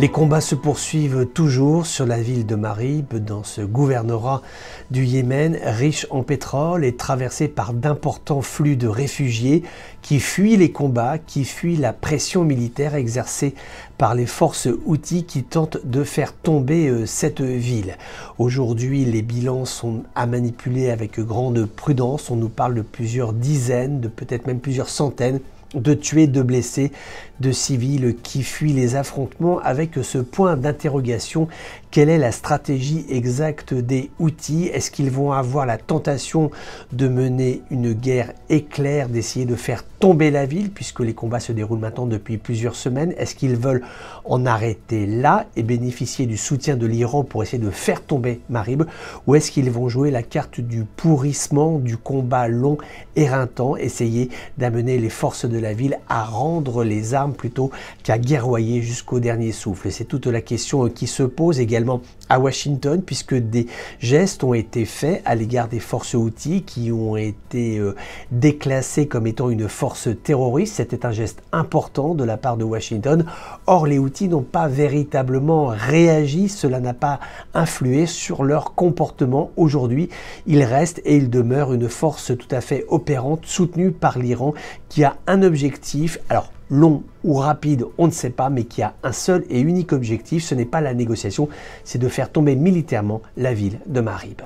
Les combats se poursuivent toujours sur la ville de Marib, dans ce gouvernorat du Yémen, riche en pétrole et traversé par d'importants flux de réfugiés qui fuient les combats, qui fuient la pression militaire exercée par les forces houthis qui tentent de faire tomber cette ville. Aujourd'hui, les bilans sont à manipuler avec grande prudence. On nous parle de plusieurs dizaines, de peut-être même plusieurs centaines de tués, de blessés, de civils qui fuient les affrontements, avec ce point d'interrogation: quelle est la stratégie exacte des Houthis? Est-ce qu'ils vont avoir la tentation de mener une guerre éclair, d'essayer de faire tomber la ville, puisque les combats se déroulent maintenant depuis plusieurs semaines? Est-ce qu'ils veulent en arrêter là et bénéficier du soutien de l'Iran pour essayer de faire tomber Marib? Ou est-ce qu'ils vont jouer la carte du pourrissement, du combat long, éreintant, essayer d'amener les forces de la ville à rendre les armes plutôt qu'à guerroyer jusqu'au dernier souffle? C'est toute la question qui se pose également à Washington, puisque des gestes ont été faits à l'égard des forces houthis qui ont été déclassées comme étant une force terroriste. C'était un geste important de la part de Washington. Or, les Houthis n'ont pas véritablement réagi, cela n'a pas influé sur leur comportement. Aujourd'hui, ils restent et ils demeurent une force tout à fait opérante, soutenue par l'Iran, qui a un objectif, alors long ou rapide, on ne sait pas, mais qui a un seul et unique objectif: ce n'est pas la négociation, c'est de faire tomber militairement la ville de Marib.